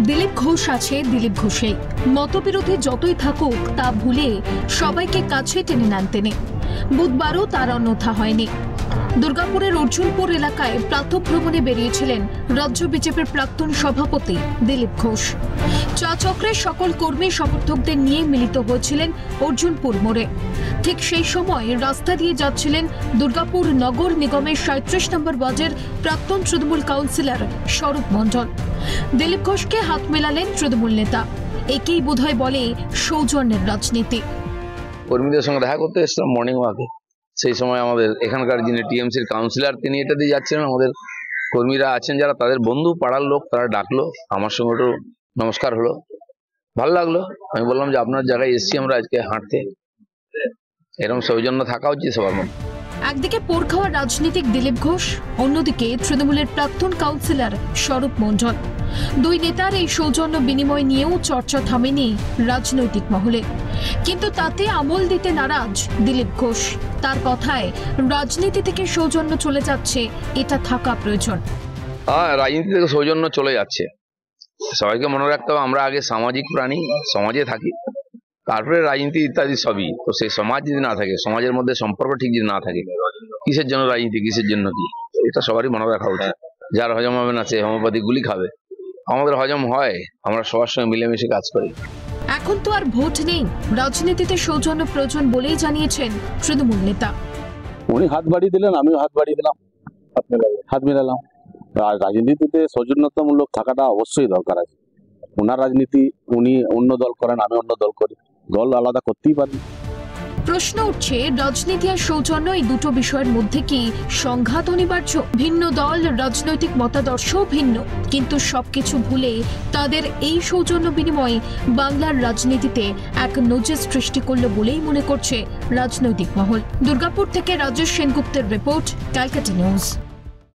দিলীপ ঘোষ আছে দিলীপ ঘোষেই। মতবিরোধী যতই থাকুক তা ভুলে সবাইকে কাছে টেনে নেন তিনি। বুধবারও তার অন্যথা হয়নি। দুর্গাপুরের অর্জুনপুর এলাকায় প্রাতঃভ্রমণে বেরিয়েছিলেন রাজ্য বিজেপির প্রাক্তন সভাপতি দিলীপ ঘোষ। চা চক্রের সকল কর্মী সমর্থকদের নিয়ে মিলিত হয়েছিলেন অর্জুনপুর মোড়ে। ঠিক সেই সময় রাস্তা দিয়ে যাচ্ছিলেন দুর্গাপুর নগর নিগমের 37 নম্বর ওয়ার্ডের প্রাক্তন তৃণমূল কাউন্সিলর স্বরূপ মণ্ডল। দিলীপ ঘোষকে হাত মেলালেন তৃণমূল নেতা। একেই বোধহয় বলে সৌজন্যের রাজনীতি। কর্মীদের সঙ্গে দেখা করতে এসেছিলাম মর্নিং ওয়াকে। সেই সময় আমাদের এখানকার যিনি টিএমসির কাউন্সিলর তিনি এটা দিয়ে যাচ্ছিলেন। আমাদের কর্মীরা আছেন যারা তাদের বন্ধু পাড়ার লোক, তারা ডাকলো, আমার সঙ্গে একটু নমস্কার হলো, ভালো লাগলো। আমি বললাম যে আপনার জায়গায় এসছি আমরা আজকে হাঁটতে, এরকম সৌজন্য থাকা উচিত সবার মধ্যে। একদিকে পোড় খাওয়া রাজনীতিক দিলীপ ঘোষ, অন্যদিকে তৃণমূলের প্রাক্তন কাউন্সিলর স্বরূপ মণ্ডল। দুই নেতার এই সৌজন্য বিনিময় নিয়েও চর্চা থামেনি রাজনৈতিক মহলে। কিন্তু তাতে আমল দিতে নারাজ দিলীপ ঘোষ। তার কথায় রাজনীতি থেকে সৌজন্য চলে যাচ্ছে, এটা থাকা প্রয়োজন। রাজনীতি থেকে সৌজন্য চলে যাচ্ছে, সবাইকে মনে রাখতে হবে আমরা আগে সামাজিক প্রাণী, সমাজে থাকি, তারপরে রাজনীতি ইত্যাদি সবই। তো সেই সমাজ যদি না থাকে, সমাজের মধ্যে সম্পর্ক ঠিক যদি না থাকে, কিসের জন্য রাজনীতি, কিসের জন্য কি, এটা সবারই মনে রাখা উচিত। যার হজম হবে না সে হোমিওপ্যাথি গুলি খাবে, আমাদের হজম হয়, আমরা সবার সঙ্গে মিলেমিশে কাজ করি। এখন তো আর ভোট নেই, রাজনীতিতে সৌজন্য প্রয়োজন বলেই জানিয়েছেন তৃণমূল নেতা। উনি হাত বাড়িয়ে দিলেন, আমিও হাত বাড়িয়ে দিলাম, হাত মেলালাম। আর রাজনীতিতে সৌজন্যতামূলক থাকাটা অবশ্যই দরকার আছে। ওনার রাজনীতি, উনি অন্য দল করেন, আমি অন্য দল করি, দল আলাদা করতেই পারি। প্রশ্ন উঠছে, রাজনীতি আর সৌজন্য এই দুটো বিষয়ের মধ্যে কি সংঘাত অনিবার্য? ভিন্ন দল, রাজনৈতিক মতাদর্শ ভিন্ন, কিন্তু সবকিছু ভুলে তাদের এই সৌজন্য বিনিময় বাংলার রাজনীতিতে এক নজির সৃষ্টি করল বলেই মনে করছে রাজনৈতিক মহল। দুর্গাপুর থেকে রাজেশ সেনগুপ্তের রিপোর্ট, ক্যালকাটা নিউজ।